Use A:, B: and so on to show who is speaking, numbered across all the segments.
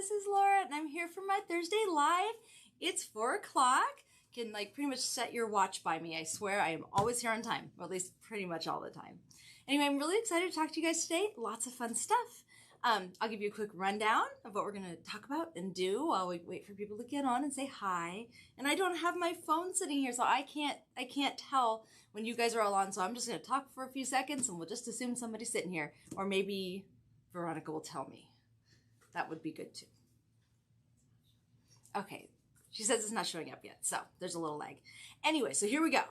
A: this is Laura, and I'm here for my Thursday live. It's 4 o'clock. You can pretty much set your watch by me. I swear I am always here on time, or at least pretty much all the time. Anyway, I'm really excited to talk to you guys today. Lots of fun stuff. I'll give you a quick rundown of what we're going to talk about and do while we wait for people to get on and say hi. And I don't have my phone sitting here, so I can't tell when you guys are all on. So I'm just going to talk for a few seconds, and we'll just assume somebody's sitting here, or maybe Veronica will tell me. That would be good too. Okay, she says it's not showing up yet, so there's a little lag. Anyway, so here we go.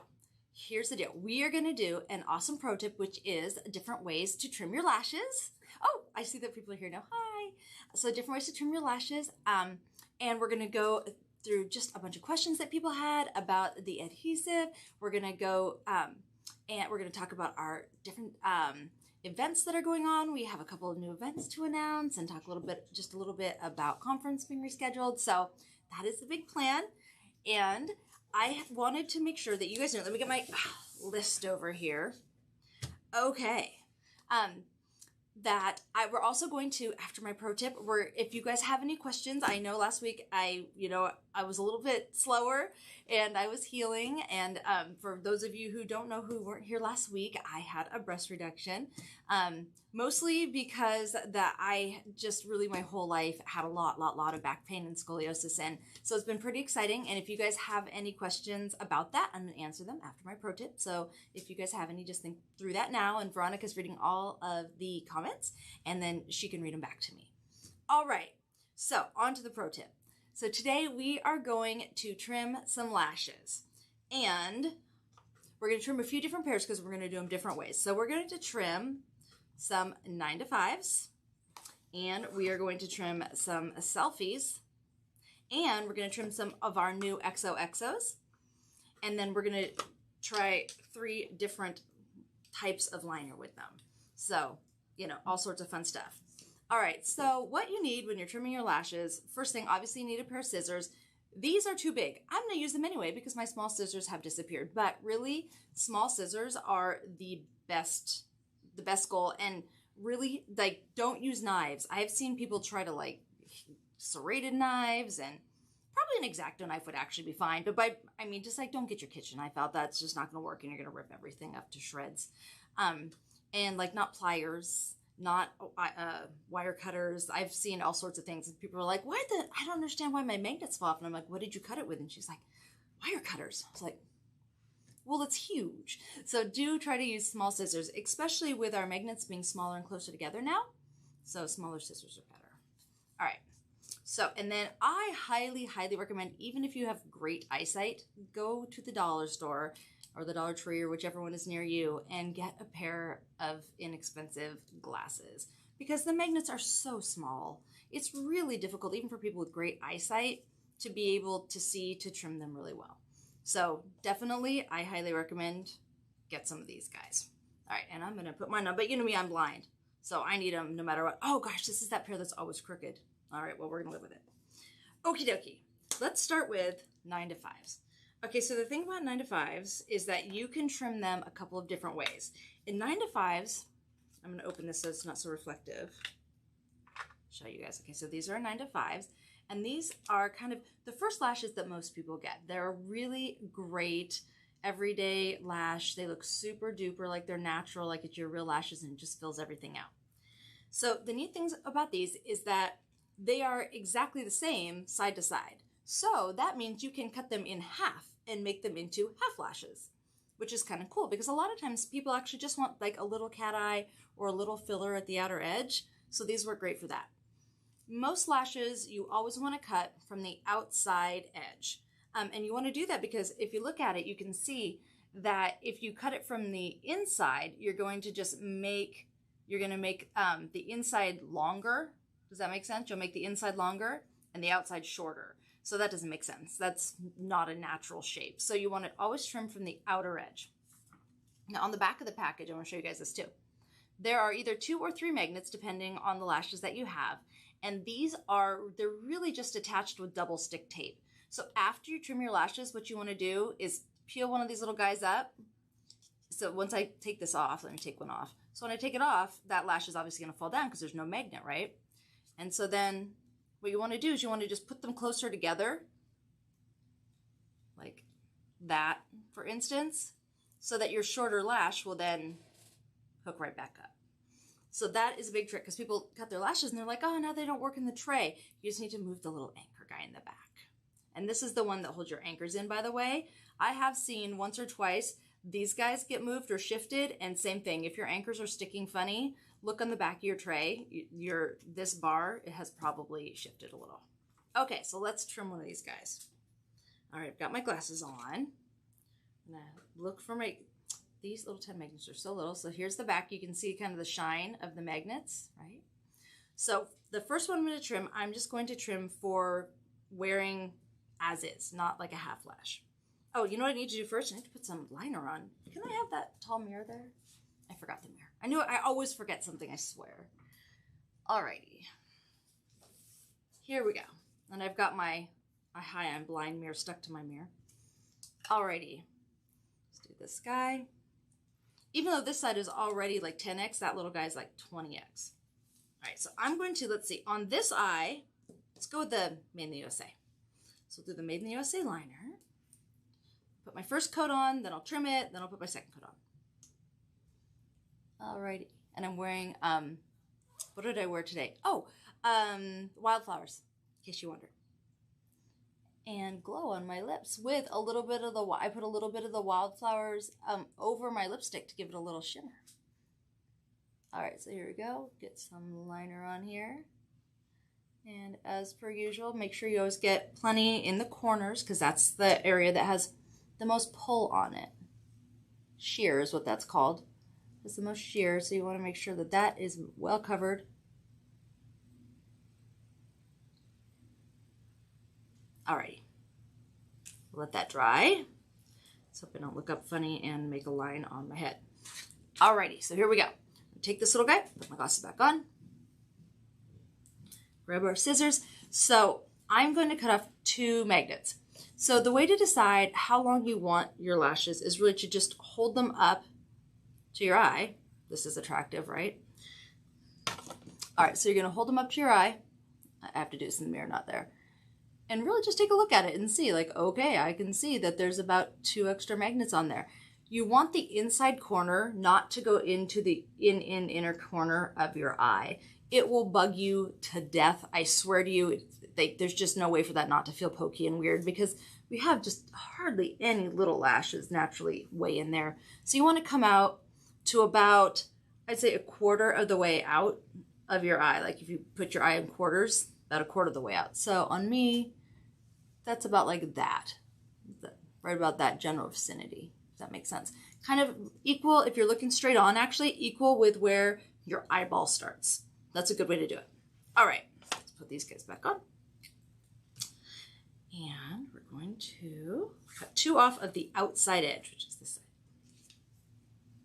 A: Here's the deal. We are going to do an awesome pro tip, which is different ways to trim your lashes. Oh, I see that people are here now. Hi. So different ways to trim your lashes. And we're going to go through just a bunch of questions that people had about the adhesive. We're going to go and we're going to talk about our different events that are going on. We have a couple of new events to announce and talk just a little bit about conference being rescheduled. So that is the big plan. And I wanted to make sure that you guys know, let me get my list over here. Okay. We're also going to, after my pro tip, if you guys have any questions, I know last week I was a little bit slower and I was healing. And for those of you who don't know, who weren't here last week, I had a breast reduction, mostly because that I just really my whole life had a lot of back pain and scoliosis. And so it's been pretty exciting. And if you guys have any questions about that, I'm going to answer them after my pro tip. So if you guys have any, just think through that now. And Veronica's reading all of the comments, and then she can read them back to me. All right, so on to the pro tip. So today we are going to trim some lashes, and we're going to trim a few different pairs because we're going to do them different ways. So we're going to trim some 9 to 5s, and we are going to trim some selfies, and we're going to trim some of our new XOXOs, and then we're going to try 3 different types of liner with them. So all sorts of fun stuff. All right, so what you need when you're trimming your lashes, first thing, obviously you need a pair of scissors. These are too big. I'm gonna use them anyway because my small scissors have disappeared, but really small scissors are the best goal. And really, don't use knives. I have seen people try to serrated knives, and probably an X-Acto knife would actually be fine. But don't get your kitchen knife out. That's just not gonna work, and you're gonna rip everything up to shreds. And not pliers, not wire cutters. I've seen all sorts of things. And people are like, I don't understand why my magnets fall off. And I'm like, what did you cut it with? And she's like, wire cutters. I was like, well, it's huge. So do try to use small scissors, especially with our magnets being smaller and closer together now. So smaller scissors are better. All right. So, and then I highly recommend, even if you have great eyesight, go to the dollar store or the Dollar Tree or whichever one is near you and get a pair of inexpensive glasses because the magnets are so small. It's really difficult, even for people with great eyesight, to be able to see to trim them really well. So definitely, I highly recommend get some of these guys. All right, and I'm going to put mine on, but you know me, I'm blind. So I need them no matter what. Oh gosh, this is that pair that's always crooked. All right, well, we're going to live with it. Okie dokie. Let's start with 9 to 5s. Okay, so the thing about 9 to 5s is that you can trim them a couple of different ways. In 9 to 5s, I'm going to open this so it's not so reflective. Show you guys. Okay, so these are 9 to 5s, and these are kind of the first lashes that most people get. They're a really great everyday lash. They look super duper like they're natural, like it's your real lashes, and it just fills everything out. So the neat things about these is that they are exactly the same side to side. So that means you can cut them in half and make them into half lashes, which is kind of cool because a lot of times people actually just want a little cat eye or a little filler at the outer edge. So these work great for that. Most lashes you always want to cut from the outside edge. And you want to do that because if you look at it, you can see that if you cut it from the inside, you're going to make the inside longer. Does that make sense? You'll make the inside longer and the outside shorter. So that doesn't make sense. That's not a natural shape. So you want to always trim from the outer edge. Now on the back of the package, I want to show you guys this too. There are either 2 or 3 magnets depending on the lashes that you have. And they're really just attached with double stick tape. So after you trim your lashes, what you want to do is peel one of these little guys up. So once I take this off, let me take one off. So when I take it off, that lash is obviously going to fall down because there's no magnet, right? And so then what you want to do is you want to just put them closer together, like that, for instance, so that your shorter lash will then hook right back up. So that is a big trick, because people cut their lashes and they're like, oh, now they don't work in the tray. You just need to move the little anchor guy in the back. And this is the one that holds your anchors in, by the way. I have seen once or twice these guys get moved or shifted, and same thing. If your anchors are sticking funny, look on the back of your tray. This bar, it has probably shifted a little. Okay, so let's trim one of these guys. All right, I've got my glasses on. Now look for these little 10 magnets are so little. So here's the back. You can see kind of the shine of the magnets, right? So the first one I'm going to trim, I'm just going to trim for wearing as is, not like a half lash. Oh, you know what I need to do first? I need to put some liner on. Can I have that tall mirror there? I forgot the mirror. I knew I always forget something, I swear. Alrighty. Here we go. And I've got my hi, I'm blind mirror stuck to my mirror. Alrighty. Let's do this guy. Even though this side is already like 10x, that little guy's like 20x. Alright, so I'm going to, let's see, on this eye, let's go with the Made in the USA. So I'll do the Made in the USA liner. Put my first coat on, then I'll trim it, then I'll put my second coat on. Alrighty. And I'm wearing, what did I wear today? Oh, Wildflowers, in case you wonder. And glow on my lips with a little bit of I put a little bit of the Wildflowers over my lipstick to give it a little shimmer. Alright, so here we go. Get some liner on here. And as per usual, make sure you always get plenty in the corners, because that's the area that has the most pull on it. Sheer is what that's called. It's the most sheer, so you want to make sure that that is well covered. Alrighty. Let that dry. Let's hope I don't look up funny and make a line on my head. Alrighty, so here we go. Take this little guy, put my glasses back on. Grab our scissors. So I'm going to cut off 2 magnets. So the way to decide how long you want your lashes is really to just hold them up to your eye. This is attractive, right? All right, so you're going to hold them up to your eye. I have to do this in the mirror, not there. And really just take a look at it and see, like, okay, I can see that there's about 2 extra magnets on there. You want the inside corner not to go into the inner corner of your eye. It will bug you to death. I swear to you, there's just no way for that not to feel pokey and weird, because we have just hardly any little lashes naturally way in there. So you want to come out to about, I'd say, 1/4 of the way out of your eye. Like if you put your eye in quarters, about 1/4 of the way out. So on me, that's about like that. Right about that general vicinity, if that makes sense. Kind of equal, if you're looking straight on, actually equal with where your eyeball starts. That's a good way to do it. All right, let's put these guys back on. And we're going to cut 2 off of the outside edge, which is this side.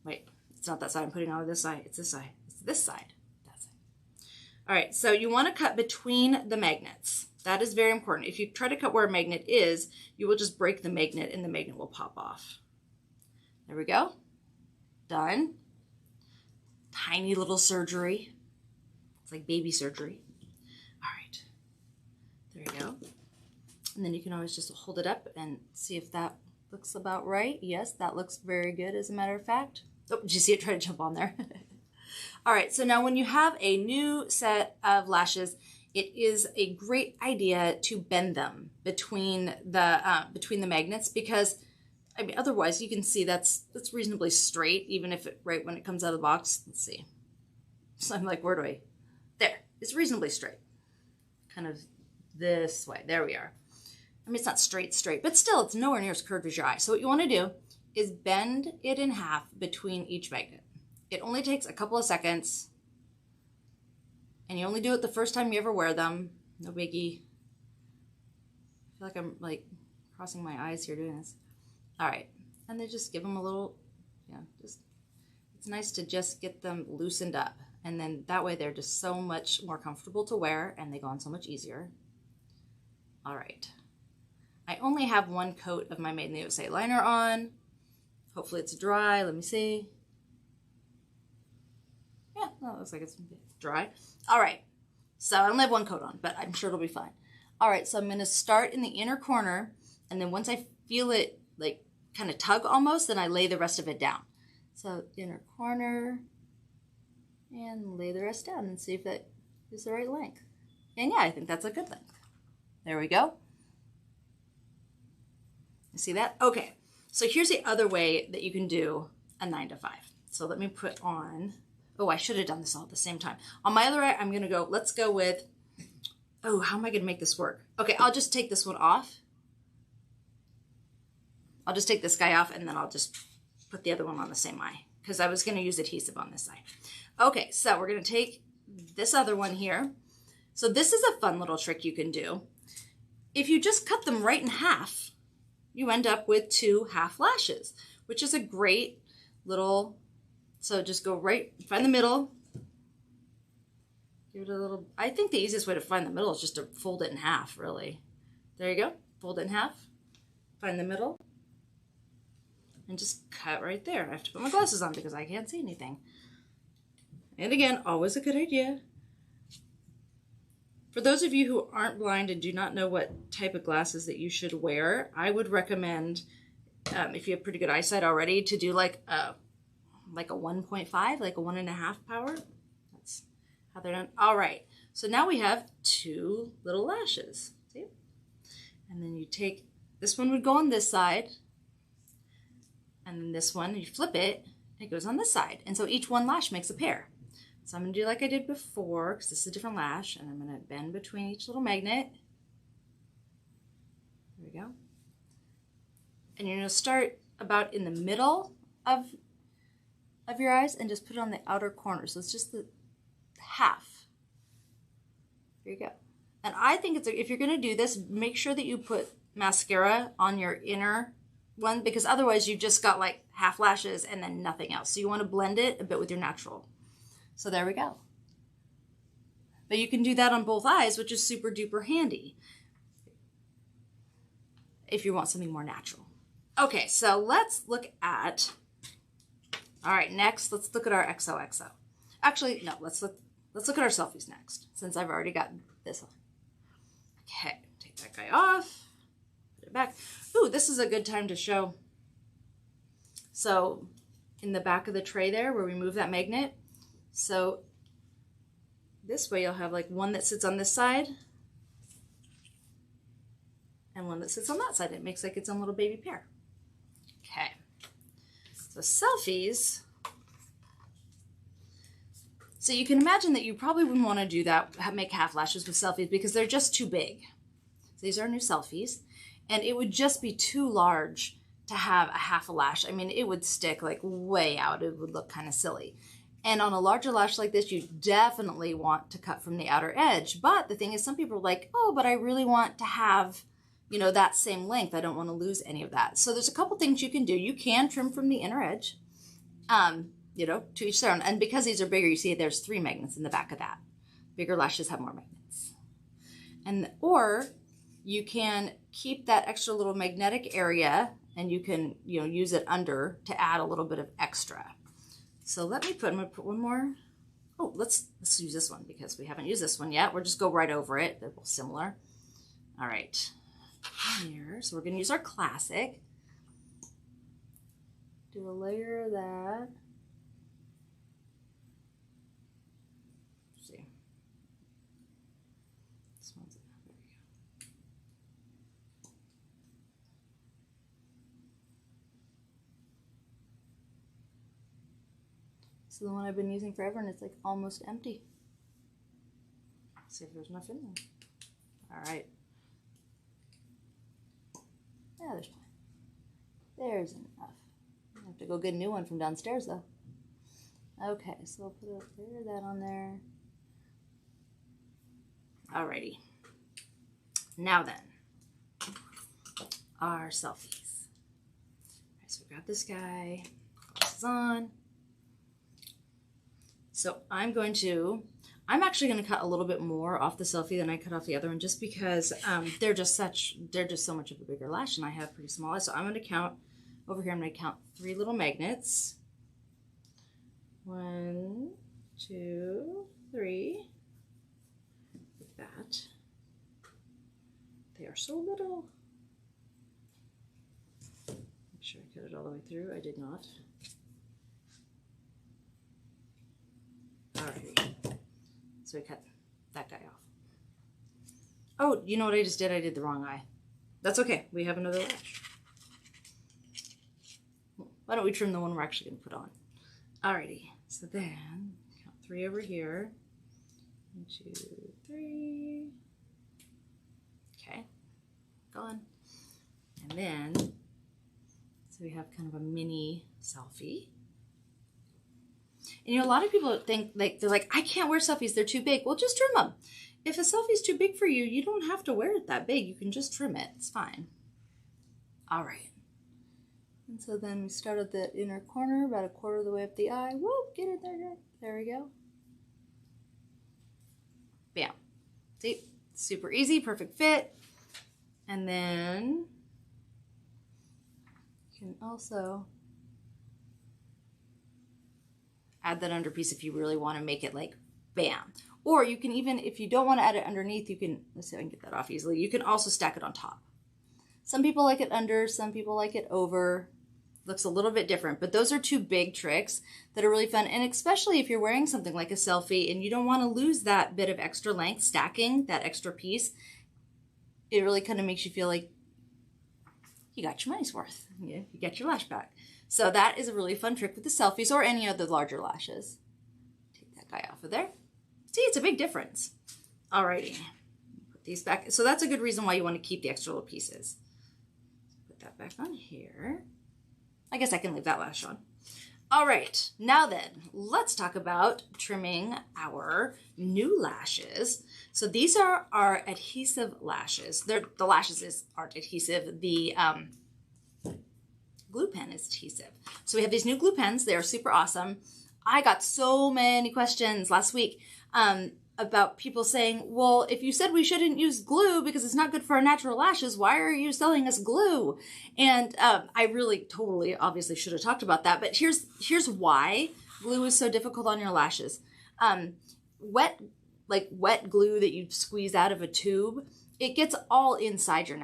A: Wait, it's not that side I'm putting on this side. It's this side. It's this side. That side. All right, so you want to cut between the magnets. That is very important. If you try to cut where a magnet is, you will just break the magnet and the magnet will pop off. There we go. Done. Tiny little surgery. It's like baby surgery. All right. There you go. And then you can always just hold it up and see if that looks about right. Yes, that looks very good, as a matter of fact. Oh, did you see it try to jump on there? All right, so now when you have a new set of lashes, it is a great idea to bend them between the magnets, because I mean, otherwise you can see that's reasonably straight, even if it, right when it comes out of the box. Let's see. So I'm like, where do I? There. It's reasonably straight. Kind of this way. There we are. I mean, it's not straight, but still, it's nowhere near as curved as your eye. So what you want to do is bend it in half between each magnet. It only takes a couple of seconds, and you only do it the first time you ever wear them. No biggie. I feel like I'm like crossing my eyes here doing this. All right, and then just give them a little, it's nice to just get them loosened up, and then that way they're just so much more comfortable to wear, and they go on so much easier. All right. I only have 1 coat of my Made in the USA liner on. Hopefully it's dry. Let me see. Yeah, no, it looks like it's dry. All right. So I only have one coat on, but I'm sure it'll be fine. All right, so I'm going to start in the inner corner, and then once I feel it like kind of tug almost, then I lay the rest of it down. So inner corner, and lay the rest down and see if that is the right length. And yeah, I think that's a good length. There we go. You see that? Okay, so here's the other way that you can do a 9 to 5. So let me put on, oh, I should have done this all at the same time. On my other eye, I'm going to go, let's go with, oh, how am I going to make this work? Okay, I'll just take this one off. I'll just take this guy off, and then I'll just put the other one on the same eye because I was going to use adhesive on this side. Okay, so we're going to take this other one here. So this is a fun little trick you can do. If you just cut them right in half, you end up with 2 half lashes, which is a great little, so just go right, find the middle, give it a little, I think the easiest way to find the middle is just to fold it in half, really. There you go, fold it in half, find the middle, and just cut right there. I have to put my glasses on because I can't see anything. And again, always a good idea. For those of you who aren't blind and do not know what type of glasses that you should wear, I would recommend, if you have pretty good eyesight already, to do like a 1.5, like a 1.5 power. That's how they're done. All right, so now we have 2 little lashes. See? And then you take, this one would go on this side, and then this one, you flip it, it goes on this side. And so each one lash makes a pair. So I'm going to do like I did before, because this is a different lash, and I'm going to bend between each little magnet. There we go. And you're going to start about in the middle of your eyes and just put it on the outer corner. So it's just the half. There you go. And I think it's, if you're going to do this, make sure that you put mascara on your inner one, because otherwise you just got like half lashes and then nothing else. So you want to blend it a bit with your natural. So there we go. But you can do that on both eyes, which is super duper handy if you want something more natural. Okay, so let's look at, all right, next, let's look at our XOXO. Actually, no, let's look at our selfies next, since I've already got this on. Okay, take that guy off, put it back. Ooh, this is a good time to show. So in the back of the tray there where we move that magnet, so this way you'll have like one that sits on this side and one that sits on that side. It makes like its own little baby pair. Okay, so selfies. So you can imagine that you probably wouldn't want to do that, make half lashes with selfies, because they're just too big. So these are new selfies, and it would just be too large to have a half a lash. I mean, it would stick like way out. It would look kind of silly. And on a larger lash like this, you definitely want to cut from the outer edge. But the thing is, some people are like, oh, but I really want to have, you know, that same length. I don't want to lose any of that. So there's a couple things you can do. You can trim from the inner edge, you know, to each their own. And because these are bigger, you see there's 3 magnets in the back of that. Bigger lashes have more magnets. And, or you can keep that extra little magnetic area and you can, you know, use it under to add a little bit of extra. So let me put, I'm going to put one more. Oh, let's use this one because we haven't used this one yet. We'll just go right over it. They're both similar. All right. Here. So we're going to use our classic. Do a layer of that. Let's see. This one's, there we go. So the one I've been using forever, and it's like almost empty. Let's see if there's enough in there. All right. Yeah, there's plenty. There's enough. I have to go get a new one from downstairs though. Okay, so I'll put a layer of that on there. Alrighty. Now then, our selfies. Alright, so we got this guy. Glasses on. So I'm actually going to cut a little bit more off the selfie than I cut off the other one, just because they're just so much of a bigger lash, and I have pretty small eyes. So I'm going to count over here. I'm going to count 3 little magnets. 1, 2, 3. They are so little. Make sure I cut it all the way through. I did not. Alrighty. So we cut that guy off. Oh, you know what I just did? I did the wrong eye. That's okay. We have another lash. Why don't we trim the one we're actually going to put on? Alrighty. So then, count 3 over here. 1, 2, 3. Okay. Gone. And then, so we have kind of a mini selfie. And you know, a lot of people think, like, they're like, I can't wear selfies, they're too big. Well, just trim them. If a selfie's too big for you, you don't have to wear it that big. You can just trim it. It's fine. All right. And so then we start at the inner corner, about 1/4 of the way up the eye. Whoop, get it there, girl. There we go. Bam. See? Super easy, perfect fit. And then you can also add that under piece if you really want to make it like bam. Or you can even, if you don't want to add it underneath, you can, let's see if I can get that off easily. You can also stack it on top. Some people like it under, some people like it over. Looks a little bit different, but those are 2 big tricks that are really fun. And especially if you're wearing something like a selfie and you don't want to lose that bit of extra length, stacking that extra piece, it really kind of makes you feel like you got your money's worth. You get your lash back. So that is a really fun trick with the selfies or any of the larger lashes. Take that guy off of there. See, it's a big difference. Alrighty, put these back. So that's a good reason why you want to keep the extra little pieces. Put that back on here. I guess I can leave that lash on. All right, now then, let's talk about trimming our new lashes. So these are our adhesive lashes. The lashes aren't adhesive. The glue pen is adhesive. So we have these new glue pens. They're super awesome. I got so many questions last week about people saying, well, if you said we shouldn't use glue because it's not good for our natural lashes, why are you selling us glue? And I really totally obviously should have talked about that, but here's why glue is so difficult on your lashes. Wet glue that you squeeze out of a tube, it gets all inside your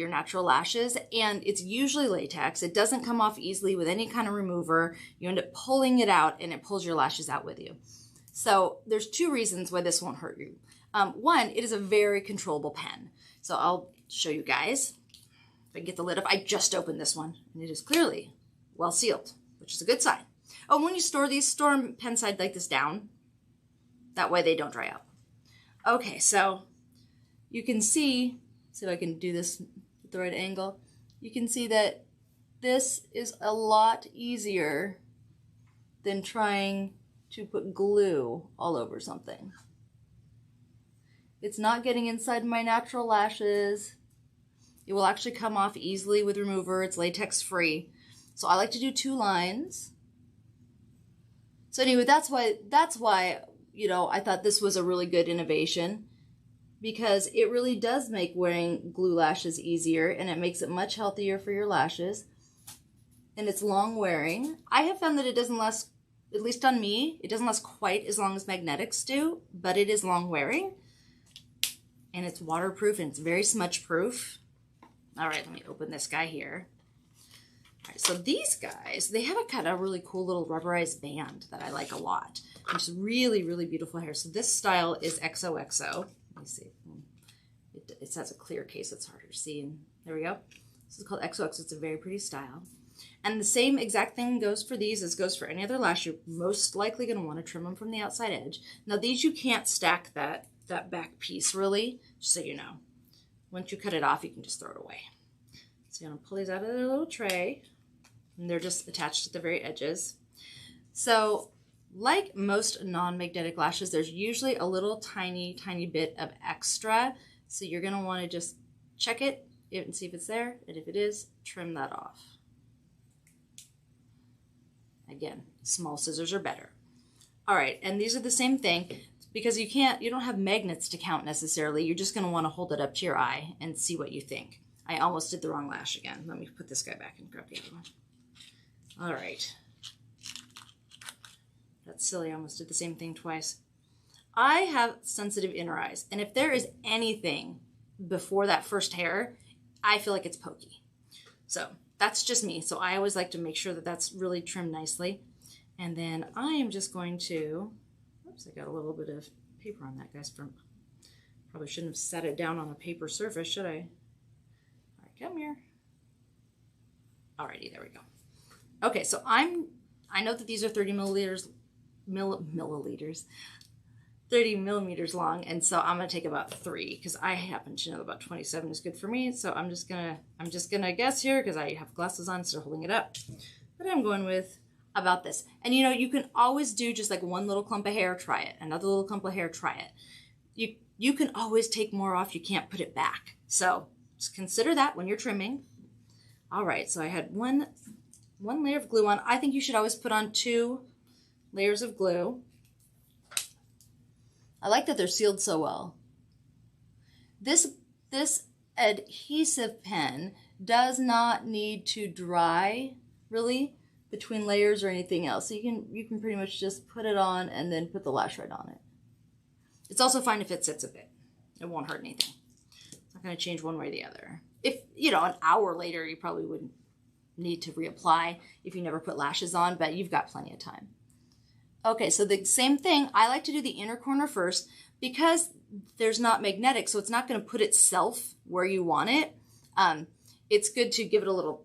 A: natural lashes, and it's usually latex. It doesn't come off easily with any kind of remover. You end up pulling it out and it pulls your lashes out with you. So there's 2 reasons why this won't hurt you. One, it is a very controllable pen. So I'll show you guys. If I can get the lid up, I just opened this one and it is clearly well sealed, which is a good sign. Oh, when you store these, store them pen side like this down. That way they don't dry out. Okay, so you can see if I can do this at the right angle. You can see that this is a lot easier than trying to put glue all over something. It's not getting inside my natural lashes. It will actually come off easily with remover. It's latex free. So I like to do 2 lines. So anyway, that's why, you know, I thought this was a really good innovation, because it really does make wearing glue lashes easier, and it makes it much healthier for your lashes. And it's long wearing. I have found that it doesn't last, at least on me, it doesn't last quite as long as magnetics do, but it is long wearing. And it's waterproof and it's very smudge proof. All right, let me open this guy here. All right, so these guys, they have a kind of really cool little rubberized band that I like a lot. It's really, really beautiful hair. So this style is XOXO. Let me see. It has a clear case, it's harder to see. And there we go. This is called XOXO. It's a very pretty style. And the same exact thing goes for these as goes for any other lash. You're most likely going to want to trim them from the outside edge. Now these, you can't stack that back piece really, just so you know. Once you cut it off, you can just throw it away. So you're going to pull these out of their little tray, and they're just attached at the very edges. So like most non-magnetic lashes, there's usually a little tiny bit of extra. So you're going to want to just check it and see if it's there, and if it is, trim that off. Again, small scissors are better. All right, and these are the same thing, because you don't have magnets to count necessarily. You're just going to want to hold it up to your eye and see what you think. I almost did the wrong lash again. Let me put this guy back and grab the other one. All right. That's silly. I almost did the same thing twice. I have sensitive inner eyes, and if there is anything before that first hair, I feel like it's pokey. So that's just me. So I always like to make sure that that's really trimmed nicely. And then I am just going to, oops, I got a little bit of paper on that, guys. Probably shouldn't have set it down on a paper surface, should I? All right, come here. Alrighty, there we go. Okay, so I know that these are 30 milliliters, 30 millimeters long, and so I'm gonna take about 3 because I happen to know about 27 is good for me. So I'm just gonna guess here because I have glasses on instead of holding it up. But I'm going with about this. And you know, you can always do just like one little clump of hair, try it. Another little clump of hair, try it. You can always take more off. You can't put it back. So just consider that when you're trimming. All right, so I had one layer of glue on. I think you should always put on 2 layers of glue. I like that they're sealed so well. This adhesive pen does not need to dry really between layers or anything else. So you can pretty much just put it on and then put the lash right on it. It's also fine if it sits a bit. It won't hurt anything. It's not going to change one way or the other. If, you know, an hour later, you probably wouldn't need to reapply if you never put lashes on, but you've got plenty of time. Okay, so the same thing, I like to do the inner corner first because there's not magnetic, so it's not going to put itself where you want it. It's good to give it a little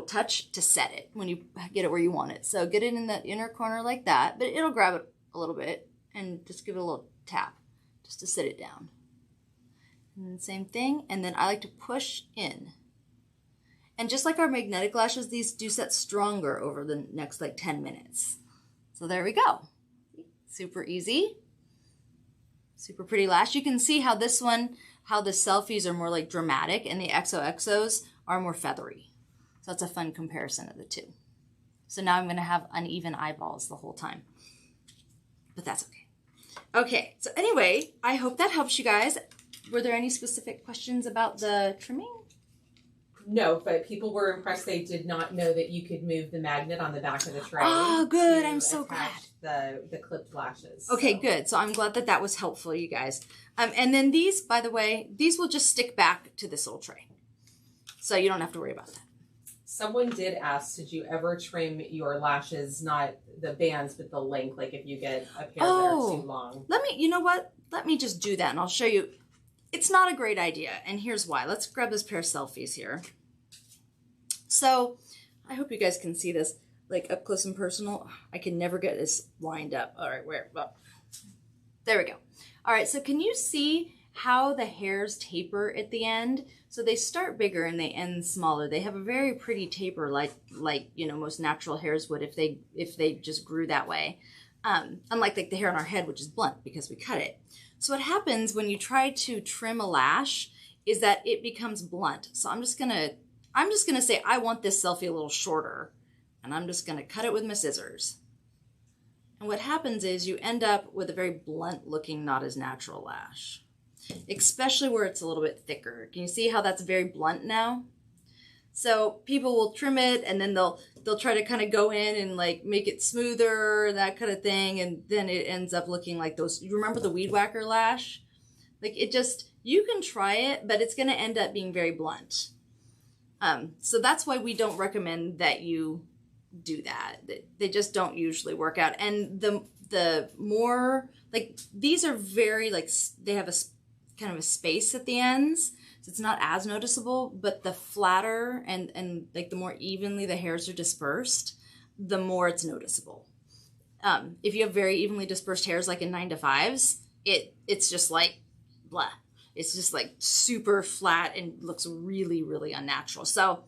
A: touch to set it when you get it where you want it. So get it in that inner corner like that, but it'll grab it a little bit and just give it a little tap just to sit it down. And the same thing, and then I like to push in. And just like our magnetic lashes, these do set stronger over the next like 10 minutes. So there we go. Super easy. Super pretty lash. You can see how this one, how the selfies are more like dramatic and the XOXOs are more feathery. So that's a fun comparison of the two. So now I'm going to have uneven eyeballs the whole time. But that's okay. Okay, so anyway, I hope that helps you guys. Were there any specific questions about the trimming?
B: No, but people were impressed. They did not know that you could move the magnet on the back of the tray.
A: Oh, good. I'm so glad.
B: The clipped lashes.
A: Okay, good. So I'm glad that that was helpful, you guys. And then these, by the way, these will just stick back to this little tray. So you don't have to worry about that.
B: Someone did ask, did you ever trim your lashes, not the bands, but the length, like if you get a pair that are too long?
A: You know what? Let me just do that and I'll show you. It's not a great idea, and here's why. Let's grab this pair of selfies here. So I hope you guys can see this like up close and personal. I can never get this lined up. All right, well, there we go. All right, so can you see how the hairs taper at the end? So they start bigger and they end smaller. They have a very pretty taper, like you know, most natural hairs would if they just grew that way. Unlike like the hair on our head, which is blunt because we cut it. So what happens when you try to trim a lash is that it becomes blunt. So I'm just gonna say I want this selfie a little shorter, and I'm just gonna cut it with my scissors. And what happens is you end up with a very blunt looking, not as natural lash, especially where it's a little bit thicker. Can you see how that's very blunt now? So people will trim it and then they'll try to kind of go in and like make it smoother, that kind of thing, and then it ends up looking like those. You remember the weed whacker lash? Like it just, you can try it, but it's going to end up being very blunt. So that's why we don't recommend that you do that. They just don't usually work out. And the more like these are very like they have a kind of a space at the ends. So it's not as noticeable, but the flatter and like the more evenly the hairs are dispersed, the more it's noticeable. If you have very evenly dispersed hairs like in 9 to 5s, it's just like blah. It's just like super flat and looks really, really unnatural. So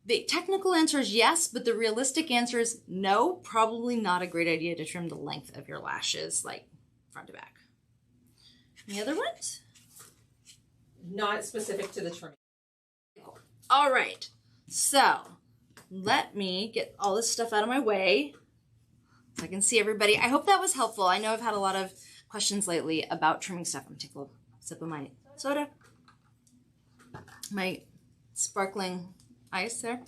A: the technical answer is yes, but the realistic answer is no, probably not a great idea to trim the length of your lashes like front to back. Any other ones?
B: Not specific to the trimming.
A: All right, so let me get all this stuff out of my way so I can see everybody. I hope that was helpful. I know I've had a lot of questions lately about trimming stuff. I'm gonna take a little sip of my soda, my sparkling ice there.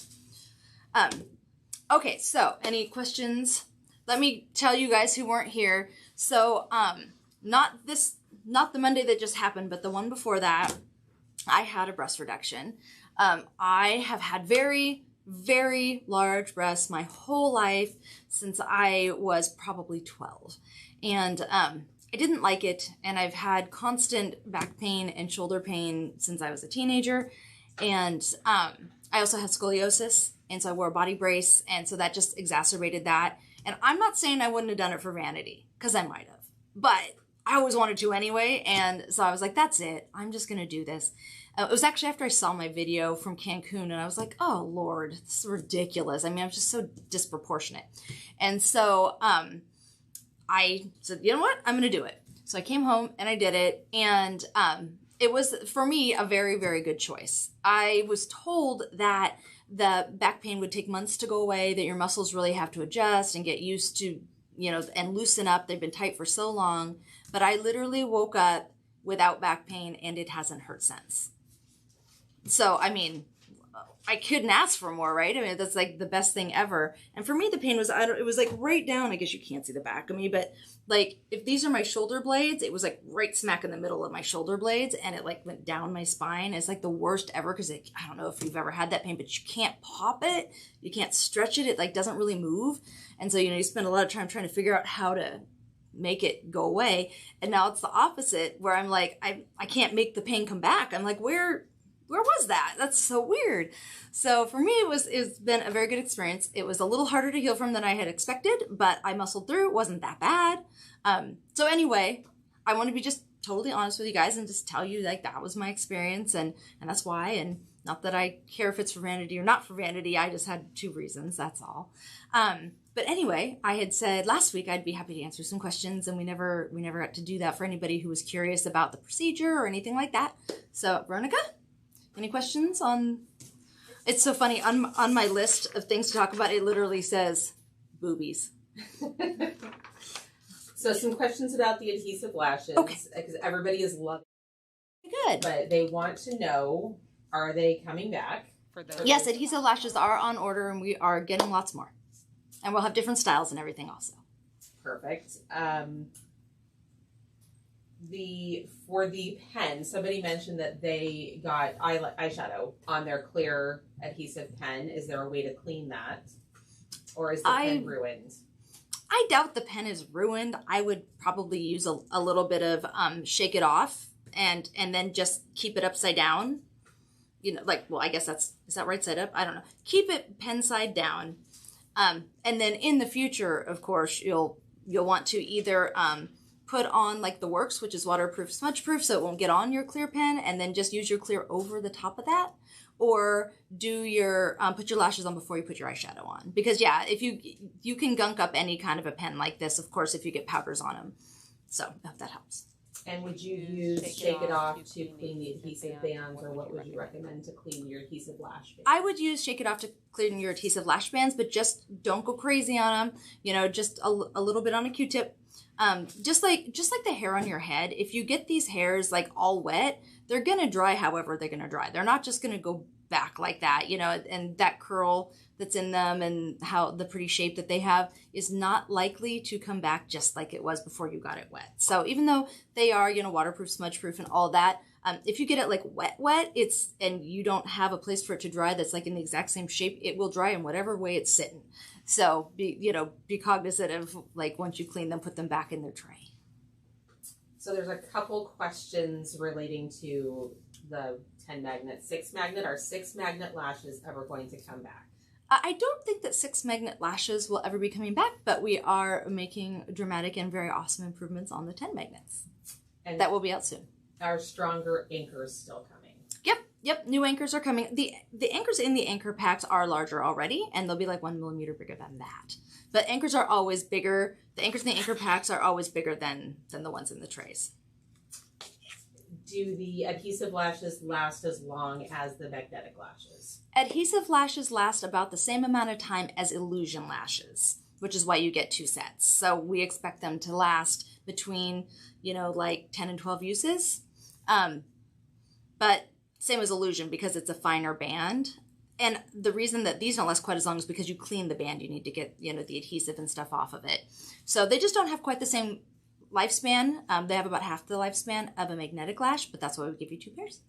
A: Okay, so any questions? Let me tell you guys who weren't here. So not this not the Monday that just happened, but the one before that, I had a breast reduction. I have had very, very large breasts my whole life since I was probably 12. And I didn't like it. And I've had constant back pain and shoulder pain since I was a teenager. And I also had scoliosis. And so I wore a body brace. And so that just exacerbated that. And I'm not saying I wouldn't have done it for vanity, because I might have. But I always wanted to anyway. And so I was like, that's it. I'm just going to do this. It was actually after I saw my video from Cancun, and I was like, oh, Lord, this is ridiculous. I mean, I'm just so disproportionate. And so I said, you know what? I'm going to do it. So I came home and I did it. And it was, for me, a very, very good choice. I was told that the back pain would take months to go away, that your muscles really have to adjust and get used to, you know, and loosen up. They've been tight for so long. But I literally woke up without back pain, and it hasn't hurt since. So, I mean, I couldn't ask for more, right? I mean, that's like the best thing ever. And for me, the pain was, it was like right down. I guess you can't see the back of me, but like if these are my shoulder blades, it was like right smack in the middle of my shoulder blades, and it like went down my spine. It's like the worst ever, because I don't know if you've ever had that pain, but you can't pop it. You can't stretch it. It like doesn't really move. And so, you know, you spend a lot of time trying to figure out how to make it go away. And now it's the opposite, where I'm like, I can't make the pain come back. I'm like, where was that? That's so weird. So for me, it's been a very good experience. It was a little harder to heal from than I had expected, but I muscled through. It wasn't that bad. So anyway, I want to be just totally honest with you guys and just tell you like that was my experience, and that's why. And not that I care if it's for vanity or not for vanity. I just had 2 reasons. That's all. But anyway, I had said last week I'd be happy to answer some questions, and we never got to do that for anybody who was curious about the procedure or anything like that. So Veronica, any questions on? It's so funny, on my list of things to talk about, it literally says boobies.
B: So some questions about the adhesive lashes, because everybody is loving
A: Good.
B: But they want to know, are they coming back?
A: Yes, adhesive lashes are on order, and we are getting lots more. And we'll have different styles and everything also.
B: Perfect. For the pen, somebody mentioned that they got eyeshadow on their clear adhesive pen. Is there a way to clean that? Or is the pen ruined?
A: I doubt the pen is ruined. I would probably use a little bit of shake it off and then just keep it upside down. You know, like, well, I guess is that right side up? I don't know. Keep it pen side down. And then in the future, of course, you'll want to either put on like the Works, which is waterproof, smudge proof, so it won't get on your clear pen, and then just use your clear over the top of that, or do your put your lashes on before you put your eyeshadow on. Because yeah, if you can gunk up any kind of a pen like this, of course, if you get powders on them. So I hope that helps.
B: And would you use Shake It Off to clean the adhesive bands, or what would you recommend to clean your adhesive lash bands? I
A: would use Shake It Off to clean your adhesive lash bands, but just don't go crazy on them. You know, just a little bit on a Q-tip. Just like the hair on your head, if you get these hairs like all wet, they're gonna dry however they're gonna dry. They're not just gonna go back like that, you know, and that curl that's in them and how the pretty shape that they have is not likely to come back just like it was before you got it wet. So even though they are, you know, waterproof, smudge proof and all that, if you get it like wet, and you don't have a place for it to dry that's like in the exact same shape, it will dry in whatever way it's sitting. So be cognizant of like once you clean them, put them back in their tray.
B: So there's a couple questions relating to the 10 magnet, 6 magnet. Are 6 magnet lashes ever going to come back?
A: I don't think that 6 magnet lashes will ever be coming back, but we are making dramatic and very awesome improvements on the 10 magnets. And that will be out soon.
B: Are stronger anchors still coming?
A: Yep. New anchors are coming. The anchors in the anchor packs are larger already, and they'll be like 1 millimeter bigger than that. But anchors are always bigger. The anchors in the anchor packs are always bigger than the ones in the trays.
B: Do the adhesive lashes last as long as the magnetic lashes?
A: Adhesive lashes last about the same amount of time as illusion lashes, which is why you get 2 sets. So we expect them to last between, like 10 and 12 uses. But same as illusion, because it's a finer band. And the reason that these don't last quite as long is because you clean the band. You need to get, the adhesive and stuff off of it. So they just don't have quite the same lifespan, they have about half the lifespan of a magnetic lash, but that's why we give you 2 pairs.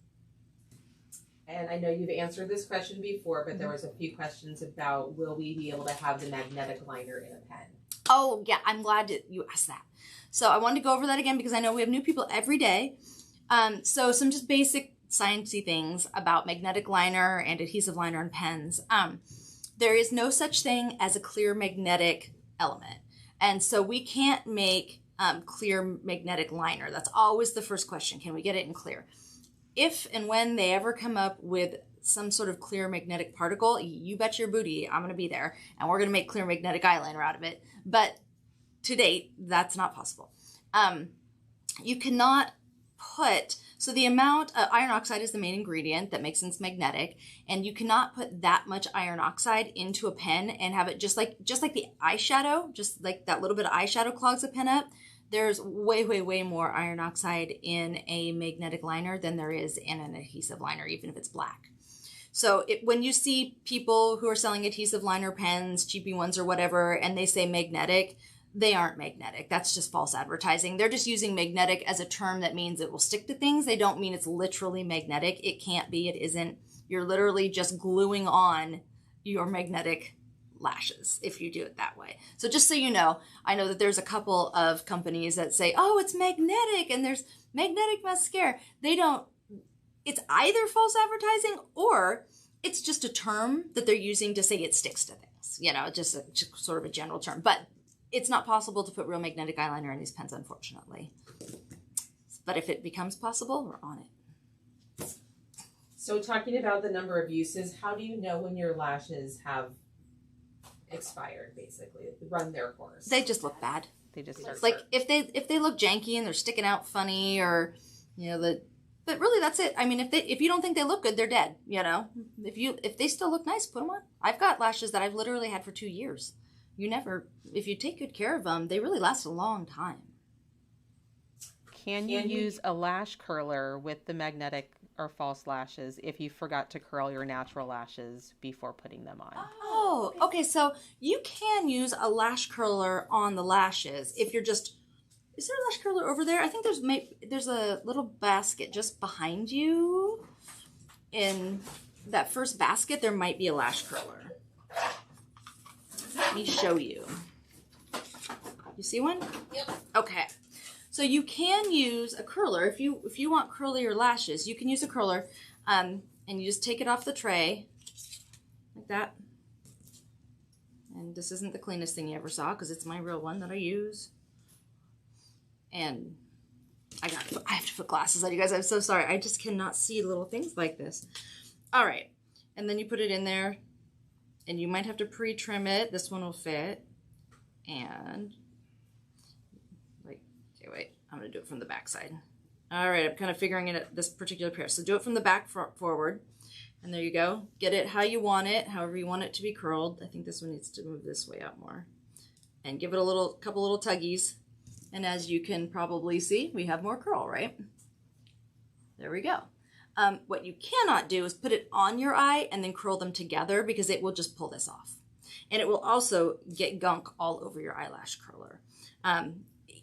B: And I know you've answered this question before, but there was a few questions about will we be able to have the magnetic liner in a pen?
A: Oh, yeah, I'm glad that you asked that. So I wanted to go over that again because I know we have new people every day. So some just basic sciencey things about magnetic liner and adhesive liner and pens. There is no such thing as a clear magnetic element. And so we can't make clear magnetic liner. That's always the first question. Can we get it in clear? If and when they ever come up with some sort of clear magnetic particle, you bet your booty I'm going to be there, and we're going to make clear magnetic eyeliner out of it. But to date, that's not possible. You cannot put, so the amount of iron oxide is the main ingredient that makes things magnetic, and you cannot put that much iron oxide into a pen and have it just like the eyeshadow, just like that little bit of eyeshadow clogs a pen up. There's way more iron oxide in a magnetic liner than there is in an adhesive liner, even if it's black. So when you see people who are selling adhesive liner pens, cheapy ones or whatever, and they say magnetic, they aren't magnetic. That's just false advertising. They're just using magnetic as a term that means it will stick to things. They don't mean it's literally magnetic. It can't be. It isn't. You're literally just gluing on your magnetic lashes if you do it that way. So just so you know, I know that there's a couple of companies that say, oh, it's magnetic and there's magnetic mascara. They don't, it's either false advertising or it's just a term that they're using to say it sticks to things, just sort of a general term. But it's not possible to put real magnetic eyeliner in these pens, unfortunately. But if it becomes possible, we're on it.
B: So talking about the number of uses, how do you know when your lashes have expired, basically, run their course?
A: They just look bad.
B: They just start.
A: Like if they look janky and they're sticking out funny, or but really that's it. I mean, if you don't think they look good, they're dead. If they still look nice, put them on. I've got lashes that I've literally had for 2 years. If you take good care of them, they really last a long time.
C: Can you use a lash curler with the magnetic or false lashes if you forgot to curl your natural lashes before putting them on?
A: Oh, okay. So you can use a lash curler on the lashes if you're just. Is there a lash curler over there? I think there's a little basket just behind you. In that first basket, there might be a lash curler. Let me show you. You see one? Yep. Okay. So you can use a curler if you want curlier lashes. You can use a curler, and you just take it off the tray like that. And this isn't the cleanest thing you ever saw because it's my real one that I use. And I have to put glasses on, you guys. I'm so sorry. I just cannot see little things like this. All right, and then you put it in there, and you might have to pre-trim it. This one will fit, and. Wait, I'm going to do it from the back side. All right, I'm kind of figuring it out this particular pair. So do it from the back forward. And there you go. Get it how you want it, however you want it to be curled. I think this one needs to move this way out more. And give it a couple little tuggies. And as you can probably see, we have more curl, right? There we go. What you cannot do is put it on your eye and then curl them together because it will just pull this off. And it will also get gunk all over your eyelash curler.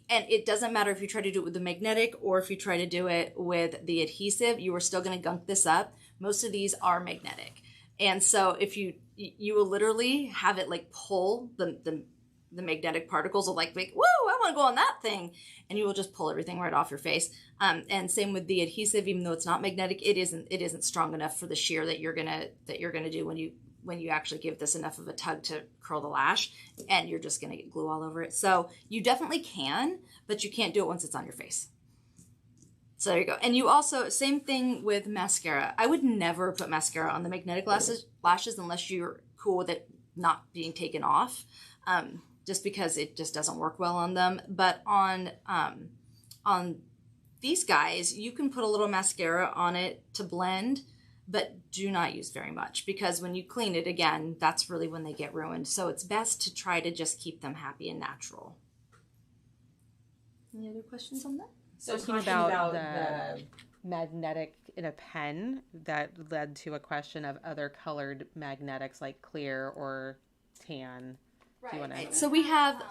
A: And it doesn't matter if you try to do it with the magnetic or if you try to do it with the adhesive, you are still going to gunk this up. Most of these are magnetic. And so if you will literally have it like pull the magnetic particles will like make, whoa, I want to go on that thing. And you will just pull everything right off your face. And same with the adhesive, even though it's not magnetic, it isn't strong enough for the shear that you're gonna do when you actually give this enough of a tug to curl the lash, and you're just going to get glue all over it. So you definitely can, but you can't do it once it's on your face. So there you go. And you also, same thing with mascara. I would never put mascara on the magnetic lashes unless you're cool with it not being taken off, just because it just doesn't work well on them. But on these guys, you can put a little mascara on it to blend, but do not use very much because when you clean it again, that's really when they get ruined. So it's best to try to just keep them happy and natural. Any other questions on that?
C: So talking about the magnetic in a pen, that led to a question of other colored magnetics like clear or tan.
A: Right. So we have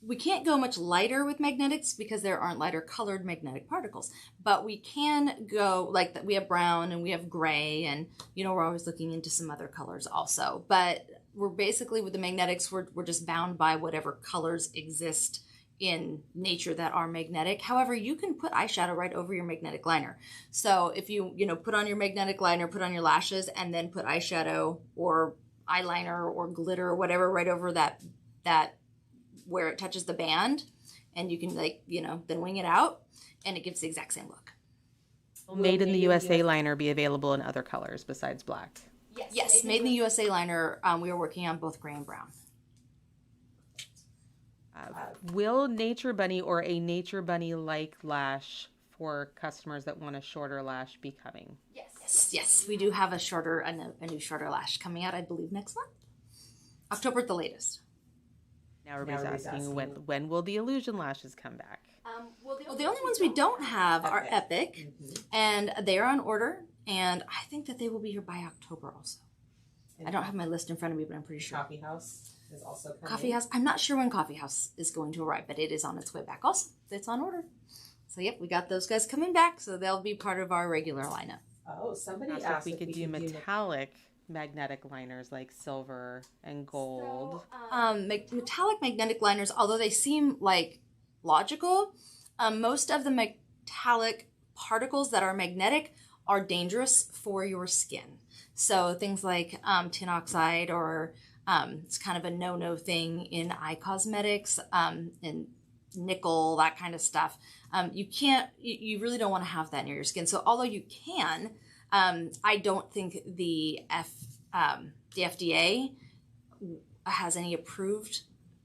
A: we can't go much lighter with magnetics because there aren't lighter colored magnetic particles, but we can go like we have brown and we have gray, and we're always looking into some other colors also. But we're basically with the magnetics, we're just bound by whatever colors exist in nature that are magnetic. However, you can put eyeshadow right over your magnetic liner. So if you put on your magnetic liner, put on your lashes, and then put eyeshadow or eyeliner or glitter or whatever right over that where it touches the band, and you can then wing it out, and it gives the exact same look.
C: Will Made in the USA liner be available in other colors besides black?
A: Yes, Made in the USA liner, we are working on both gray and brown.
C: Will Nature Bunny or a Nature Bunny-like lash for customers that want a shorter lash be coming?
A: Yes, we do have a new shorter lash coming out, I believe, next month. October at the latest.
C: Now everybody's asking when will the illusion lashes come back?
A: Well, the only ones we don't have are Epic, and they are on order, and I think that they will be here by October also. I don't have my list in front of me, but I'm pretty sure.
B: Coffee House is also coming.
A: Coffee House, I'm not sure when Coffee House is going to arrive, but it is on its way back also. It's on order. So, yep, we got those guys coming back, so they'll be part of our regular lineup.
B: Oh, somebody asked
C: if we could do metallic magnetic liners like silver and gold.
A: Metallic magnetic liners, although they seem like logical, most of the metallic particles that are magnetic are dangerous for your skin. So things like tin oxide, or it's kind of a no-no thing in eye cosmetics, and nickel, that kind of stuff. You really don't want to have that near your skin. So although you can, I don't think the FDA has any approved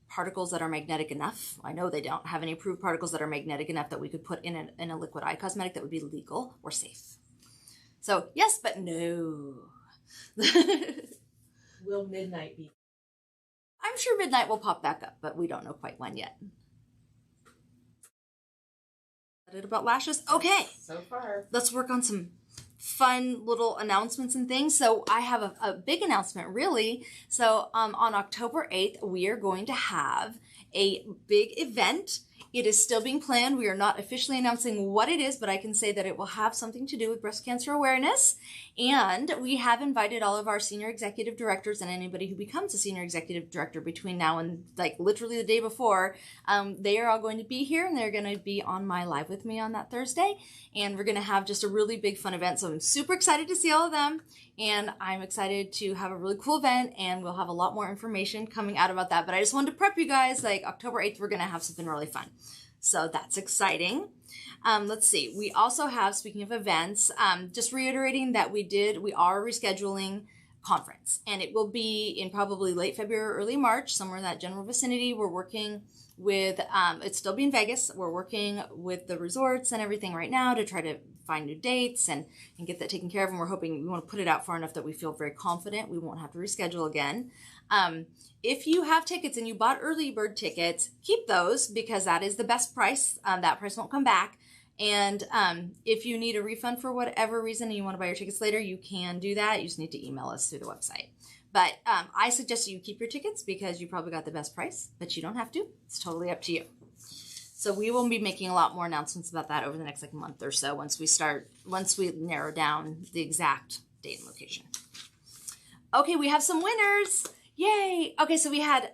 A: particles that are magnetic enough. I know they don't have any approved particles that are magnetic enough that we could put in a liquid eye cosmetic that would be legal or safe. So yes, but no.
B: Will Midnight be?
A: I'm sure Midnight will pop back up, but we don't know quite when yet. About lashes. Okay.
B: So far.
A: Let's work on some fun little announcements and things. So I have a big announcement, really. So on October 8th, we are going to have a big event. It is still being planned. We are not officially announcing what it is, but I can say that it will have something to do with breast cancer awareness. And we have invited all of our senior executive directors and anybody who becomes a senior executive director between now and literally the day before. They are all going to be here, and they're going to be on my live with me on that Thursday. And we're going to have just a really big fun event. So I'm super excited to see all of them. And I'm excited to have a really cool event, and we'll have a lot more information coming out about that. But I just wanted to prep you guys, October 8th, we're going to have something really fun. So that's exciting. Let's see. We also have, speaking of events, just reiterating that we are rescheduling conference, and it will be in probably late February or early March, somewhere in that general vicinity. We're working with, it's still be in Vegas. We're working with the resorts and everything right now to try to find new dates and get that taken care of. And we're hoping, we want to put it out far enough that we feel very confident we won't have to reschedule again. If you have tickets and you bought early bird tickets, keep those, because that is the best price. That price won't come back. And if you need a refund for whatever reason and you want to buy your tickets later, you can do that. You just need to email us through the website. But I suggest you keep your tickets because you probably got the best price, but you don't have to. It's totally up to you. So we will be making a lot more announcements about that over the next month or so once we narrow down the exact date and location. Okay, we have some winners. Yay! Okay, so we had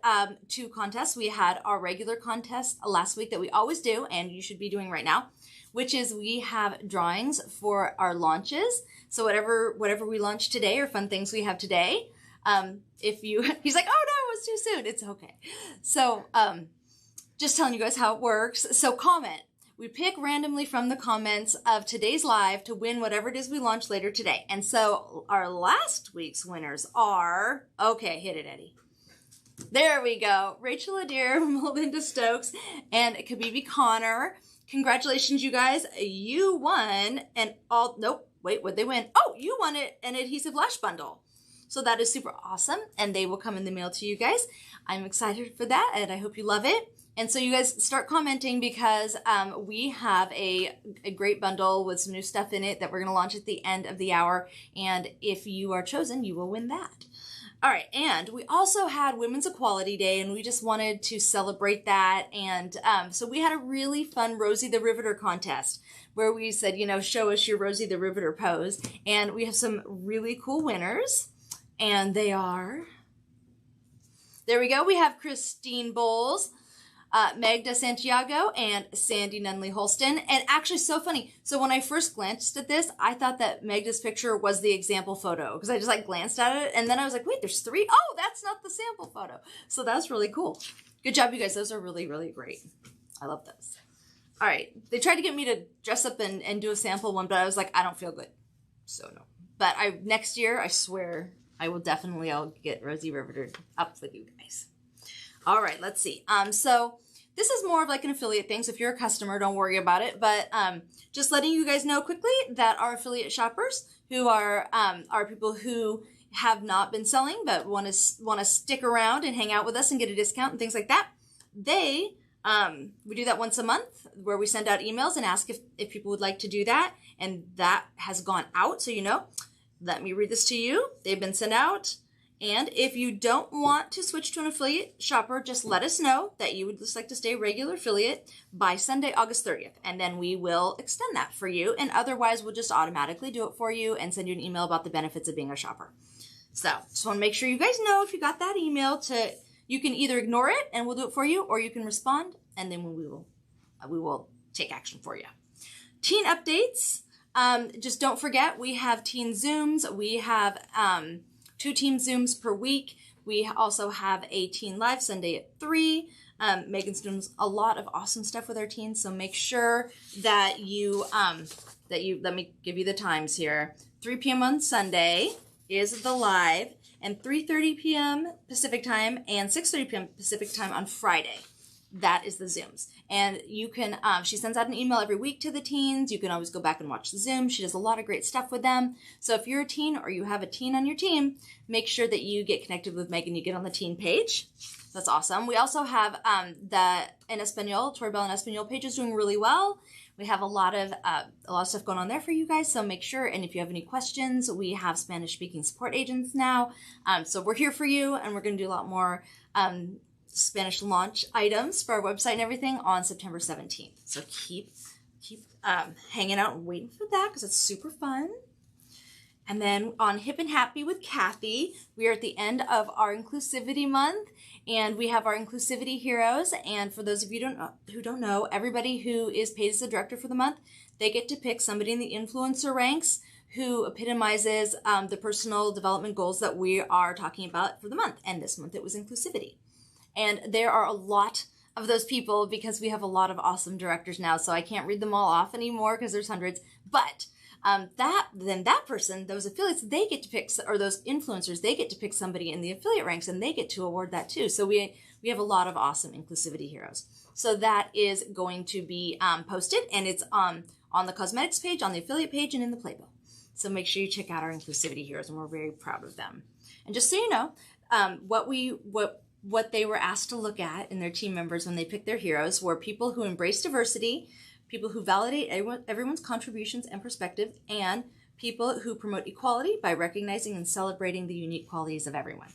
A: 2 contests. We had our regular contest last week that we always do, and you should be doing right now, which is we have drawings for our launches. So whatever we launch today or fun things we have today, he's like, oh no, it was too soon. It's okay. So just telling you guys how it works. So comment. We pick randomly from the comments of today's live to win whatever it is we launch later today. And so our last week's winners are, okay, hit it, Eddie. There we go. Rachel Adair, Melinda Stokes, and Kabibi Connor. Congratulations, you guys. You won what'd they win? Oh, you won an adhesive lash bundle. So that is super awesome. And they will come in the mail to you guys. I'm excited for that, and I hope you love it. And so you guys start commenting, because we have a great bundle with some new stuff in it that we're going to launch at the end of the hour. And if you are chosen, you will win that. All right, and we also had Women's Equality Day, and we just wanted to celebrate that. And so we had a really fun Rosie the Riveter contest where we said, show us your Rosie the Riveter pose. And we have some really cool winners, and they are... There we go. We have Christine Bowles, Magda Santiago, and Sandy Nunley Holston. And actually, so funny. So when I first glanced at this, I thought that Magda's picture was the example photo because I just glanced at it. And then I was like, wait, there's 3? Oh, that's not the sample photo. So that's really cool. Good job, you guys. Those are really, really great. I love those. All right. They tried to get me to dress up and do a sample one, but I was like, I don't feel good. So no. But next year, I swear, I'll get Rosie Riveter up with you guys. All right, let's see. So this is more of an affiliate thing. So if you're a customer, don't worry about it. But just letting you guys know quickly that our affiliate shoppers who are people who have not been selling but want to stick around and hang out with us and get a discount and things like that, we do that once a month where we send out emails and ask if people would like to do that. And that has gone out, so let me read this to you. They've been sent out. And if you don't want to switch to an affiliate shopper, just let us know that you would just like to stay a regular affiliate by Sunday, August 30th. And then we will extend that for you. And otherwise, we'll just automatically do it for you and send you an email about the benefits of being a shopper. So just want to make sure you guys know if you got that email you can either ignore it and we'll do it for you, or you can respond and then we will take action for you. Teen updates. Just don't forget, we have teen Zooms. We have 2 team Zooms per week. We also have a teen live Sunday at 3. Megan's doing a lot of awesome stuff with our teens, so make sure that you let me give you the times here. 3 p.m. on Sunday is the live, and 3:30 p.m. Pacific time and 6:30 p.m. Pacific time on Friday. That is the Zooms. And you can, she sends out an email every week to the teens. You can always go back and watch the Zoom. She does a lot of great stuff with them. So if you're a teen or you have a teen on your team, make sure that you get connected with Megan. You get on the teen page. That's awesome. We also have the En Espanol, Tori Bell En Espanol page is doing really well. We have a lot of stuff going on there for you guys. So make sure, and if you have any questions, we have Spanish speaking support agents now. So we're here for you, and we're going to do a lot more Spanish launch items for our website and everything on September 17th. So keep hanging out and waiting for that because it's super fun. And then on Hip and Happy with Kathy, we are at the end of our Inclusivity Month, and we have our Inclusivity Heroes. And for those of you who don't know, everybody who is paid as a director for the month, they get to pick somebody in the influencer ranks who epitomizes the personal development goals that we are talking about for the month. And this month it was inclusivity. And there are a lot of those people because we have a lot of awesome directors now. So I can't read them all off anymore because there's hundreds. But that person, those affiliates, they get to pick, or those influencers, they get to pick somebody in the affiliate ranks and they get to award that too. So we have a lot of awesome inclusivity heroes. So that is going to be posted, and it's on the cosmetics page, on the affiliate page, and in the playbill. So make sure you check out our inclusivity heroes, and we're very proud of them. And just so you know, what they were asked to look at in their team members when they picked their heroes were people who embrace diversity, people who validate everyone's contributions and perspective, and people who promote equality by recognizing and celebrating the unique qualities of everyone.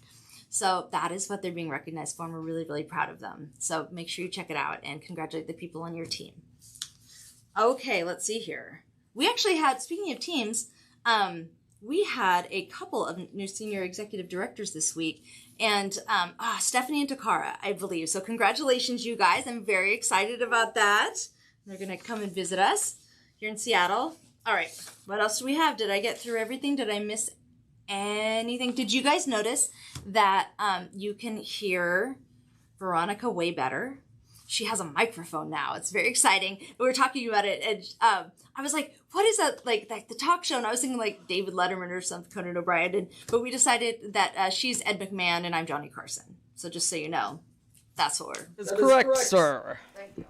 A: So that is what they're being recognized for, and we're really, really proud of them. So make sure you check it out and congratulate the people on your team. Okay, let's see here. We actually had, speaking of teams, we had a couple of new senior executive directors this week, and Stephanie and Takara, I believe. So congratulations, you guys. I'm very excited about that. They're going to come and visit us here in Seattle. All right, what else do we have? Did I get through everything? Did I miss anything? Did you guys notice that you can hear Veronica way better? She has a microphone now. It's very exciting. We were talking about it, and I was like, what is that, like the talk show? And I was thinking like David Letterman or something, Conan O'Brien. But we decided that she's Ed McMahon and I'm Johnny Carson. So just so you know, that's what we're...
D: That's correct, sir.
A: Thank you.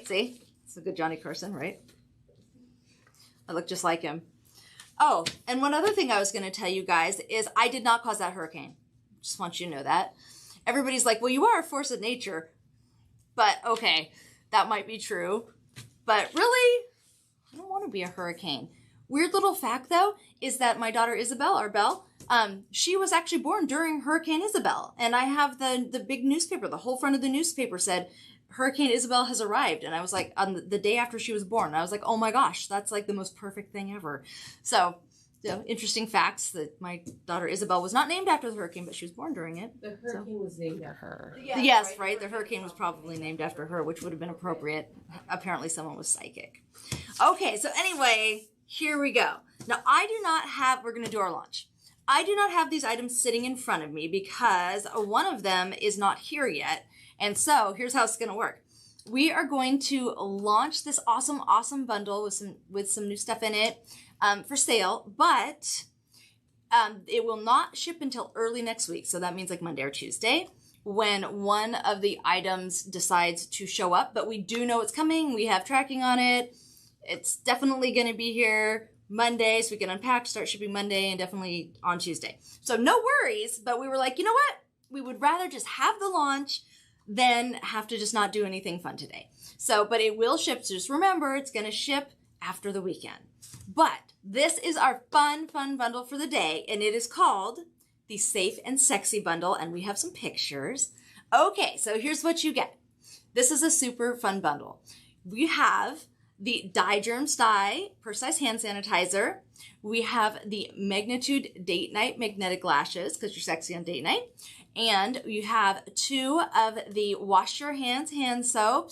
A: See? It's a good Johnny Carson, right? I look just like him. Oh, and one other thing I was going to tell you guys is I did not cause that hurricane. Just want you to know that. Everybody's like, well, you are a force of nature. But, okay, that might be true. But really, I don't want to be a hurricane. Weird little fact, though, is that my daughter Isabel, our Belle, She was actually born during Hurricane Isabel. And I have the big newspaper, the whole front of the newspaper said, Hurricane Isabel has arrived. And I was like, on the day after she was born, I was like, oh my gosh, that's like the most perfect thing ever. So, interesting facts that my daughter Isabel was not named after the hurricane, but she was born during it.
B: The hurricane was named after her.
A: Yes, right. The hurricane was probably named after her, which would have been appropriate. Apparently someone was psychic. Okay, so anyway, here we go. Now, we're going to do our launch. I do not have these items sitting in front of me because one of them is not here yet. And so here's how it's going to work. We are going to launch this awesome, awesome bundle with some new stuff in it for sale, but it will not ship until early next week. So that means like Monday or Tuesday when one of the items decides to show up. But we do know it's coming. We have tracking on it. It's definitely going to be here Monday, so we can unpack, start shipping Monday, and definitely on Tuesday. So no worries, but we were like, you know what? We would rather just have the launch than have to just not do anything fun today. So, but it will ship, so just remember, it's going to ship after the weekend. But this is our fun bundle for the day, and it is called the Safe and Sexy Bundle, and we have some pictures. Okay, so here's what you get. This is a super fun bundle. We have the Dye Germs Dye Purse-Size Hand Sanitizer. We have the Magnitude Date Night Magnetic Lashes, because you're sexy on date night. And you have 2 of the Wash Your Hands hand soap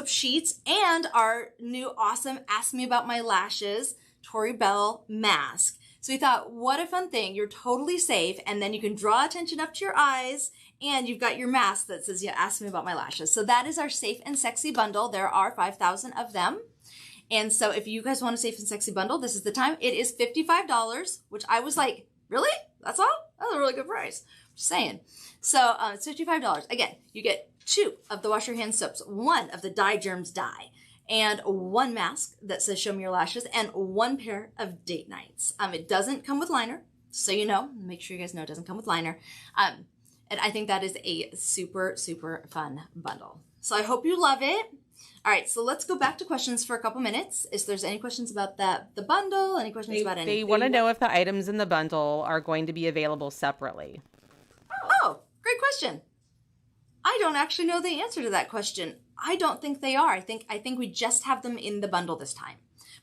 A: sheets, and our new awesome Ask Me About My Lashes Tori Bell mask. So we thought, what a fun thing. You're totally safe, and then you can draw attention up to your eyes, and you've got your mask that says, yeah, ask me about my lashes. So that is our Safe and Sexy Bundle. There are 5,000 of them. And so if you guys want a Safe and Sexy Bundle, this is the time. It is $55, which I was like, really? That's all? That's a really good price. Just saying. So it's $55. Again, you get 2 of the Wash Your Hands soaps, 1 of the Dye Germs Dye, and 1 mask that says show me your lashes, and 1 pair of date nights. It doesn't come with liner, so you know. Make sure you guys know it doesn't come with liner. And I think that is a super, super fun bundle. So I hope you love it. All right, so let's go back to questions for a couple minutes. If there's any questions about the bundle, any questions about anything?
C: They want to know if the items in the bundle are going to be available separately.
A: Oh, great question. I don't actually know the answer to that question. I don't think they are. I think we just have them in the bundle this time.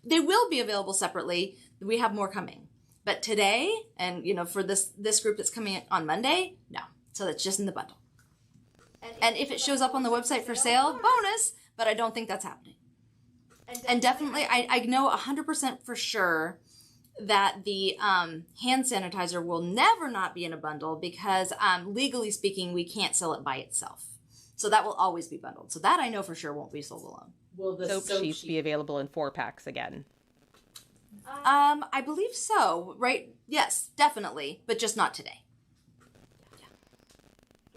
A: They will be available separately. We have more coming. But today, and for this group that's coming on Monday, no. So that's just in the bundle. And if it shows up on the website for sale, bonus, but I don't think that's happening. And definitely, I know 100% for sure that the hand sanitizer will never not be in a bundle because legally speaking, we can't sell it by itself. So that will always be bundled. So that I know for sure won't be sold alone.
B: Will the
C: soap sheets be available in 4-packs again?
A: I believe so, right? Yes, definitely, but just not today.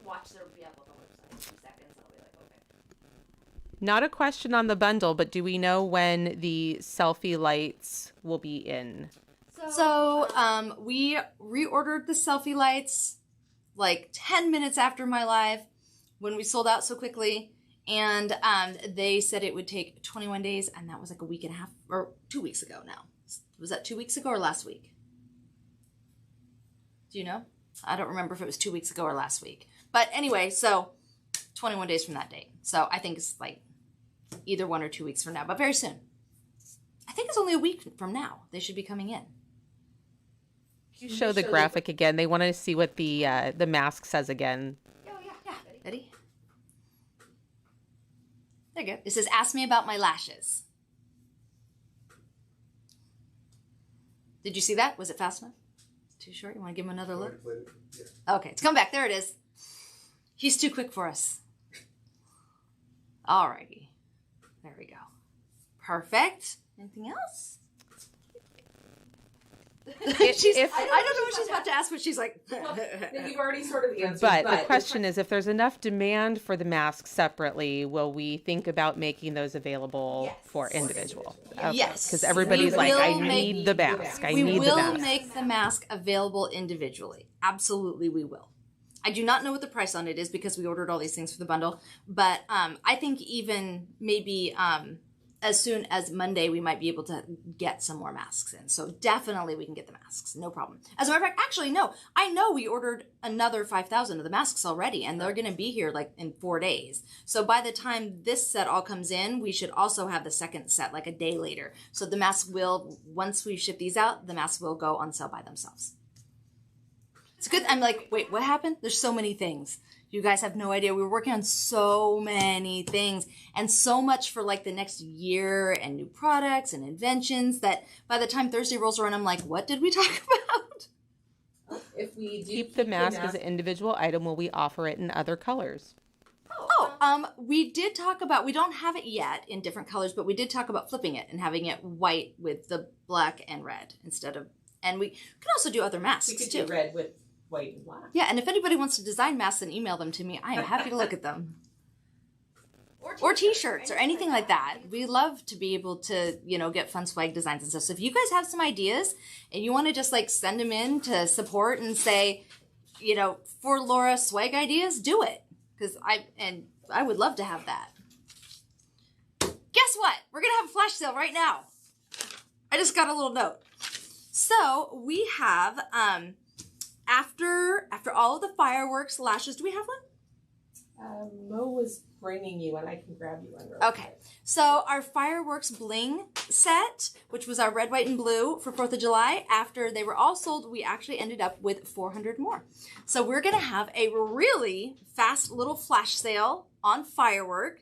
A: Watch there be up on the website in 2 seconds. I'll be like, okay.
C: Not a question on the bundle, but do we know when the selfie lights will be in?
A: So we reordered the selfie lights like 10 minutes after my live when we sold out so quickly. And they said it would take 21 days, and that was like a week and a half, or 2 weeks ago now. Was that 2 weeks ago or last week? Do you know? I don't remember if it was 2 weeks ago or last week. But anyway, so 21 days from that date. So I think it's like either 1 or 2 weeks from now, but very soon. I think it's only a week from now. They should be coming in.
C: You show the graphic again. They want to see what the mask says again.
A: Oh, yeah. Ready? There you go. It says, ask me about my lashes. Did you see that? Was it fast enough? Too short? You want to give him another look? Yeah. Okay, it's come back. There it is. He's too quick for us. Alrighty. There we go. Perfect. Anything else? I don't know what she's about to ask, but she's like...
B: You've already sort of answered.
C: But the question is, if there's enough demand for the masks separately, will we think about making those available for individual? Okay.
A: Yes.
C: Because everybody's like, I need the mask. I need the mask.
A: We will make the mask available individually. Absolutely, we will. I do not know what the price on it is because we ordered all these things for the bundle. But I think even maybe as soon as Monday, we might be able to get some more masks in. So definitely we can get the masks. No problem. As a matter of fact, actually, no. I know we ordered another 5,000 of the masks already, and they're going to be here like in 4 days. So by the time this set all comes in, we should also have the second set like a day later. So the masks will, once we ship these out, the masks will go on sale by themselves. It's good. I'm like, wait, what happened? There's so many things. You guys have no idea. We were working on so many things and so much for like the next year and new products and inventions that by the time Thursday rolls around, I'm like, what did we talk about?
B: If we do
C: Keep the mask as an individual item, will we offer it in other colors?
A: We did talk about, we don't have it yet in different colors, but we did talk about flipping it and having it white with the black and red instead of, and we can also do other masks
B: we could
A: too.
B: do red with white and black.
A: Yeah, and if anybody wants to design masks and email them to me, I am happy to look at them. Or t-shirts or anything like that. We love to be able to, get fun swag designs and stuff. So if you guys have some ideas and you want to just like send them in to support and say, for Laura swag ideas, do it. Because I would love to have that. Guess what? We're going to have a flash sale right now. I just got a little note. So we have, after all of the fireworks lashes, do we have one?
B: Mo was bringing you one. I can grab you one real
A: Okay.
B: quick.
A: So our fireworks bling set, which was our red, white, and blue for 4th of July, after they were all sold, we actually ended up with 400 more. So we're going to have a really fast little flash sale on firework.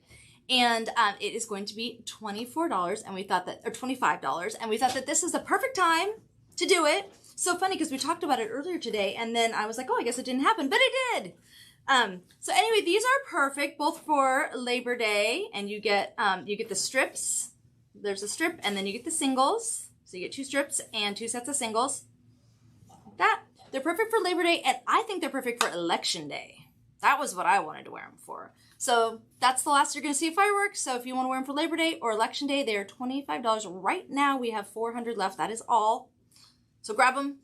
A: And it is going to be $24, and we thought that, or $25, and we thought that this is the perfect time to do it. So funny because we talked about it earlier today, and then I was like, oh, I guess it didn't happen, but it did. So anyway, these are perfect both for Labor Day, and you get the strips. There's a strip, and then you get the singles. So you get 2 strips and 2 sets of singles. Like that. They're perfect for Labor Day, and I think they're perfect for Election Day. That was what I wanted to wear them for. So that's the last you're going to see of fireworks. So if you want to wear them for Labor Day or Election Day, they are $25. Right now, we have 400 left. That is all. So grab them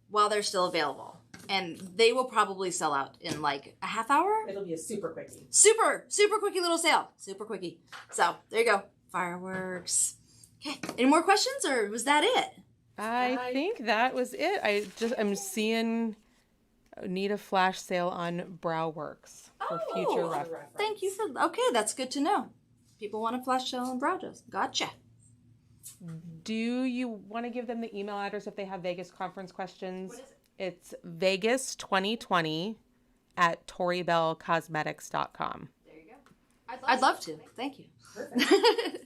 A: while they're still available. And they will probably sell out in like a half hour.
B: It'll be a super quickie.
A: Super quickie little sale. Super quickie. So there you go. Fireworks. Okay. Any more questions or was that it?
C: I think that was it. I'm seeing need a flash sale on Browworks for future reference.
A: Thank you for, okay, that's good to know. People want a flash sale on Browjos. Gotcha.
C: Do you want to give them the email address if they have Vegas conference questions?
A: What is it?
C: It's vegas2020@torybellcosmetics.com.
A: There you go. I'd love to. Thank you.
B: Perfect.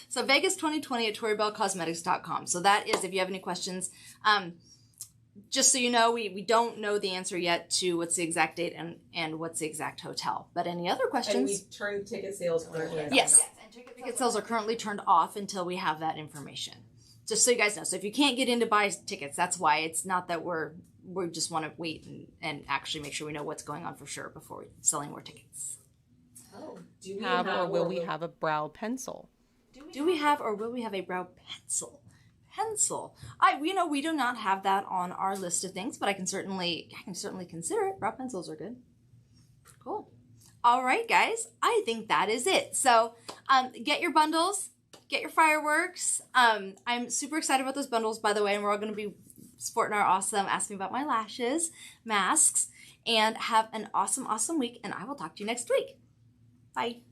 A: So vegas2020@torybellcosmetics.com. So that is, if you have any questions, just so you know, we don't know the answer yet to what's the exact date and what's the exact hotel. But any other questions?
B: And we turned ticket sales currently.
A: Yes. And ticket sales are currently turned off until we have that information. Just so you guys know. So if you can't get in to buy tickets, that's why. It's not that we just want to wait and actually make sure we know what's going on for sure before selling more tickets.
B: Oh, do we
C: Will we have a brow pencil?
A: Do we have or will we have a brow pencil? We do not have that on our list of things, but I can certainly consider it. Brow pencils are good. Cool. All right, guys. I think that is it. So get your bundles, get your fireworks. I'm super excited about those bundles, by the way, and we're all going to be sporting our awesome Ask Me About My Lashes masks. And have an awesome, awesome week, and I will talk to you next week. Bye.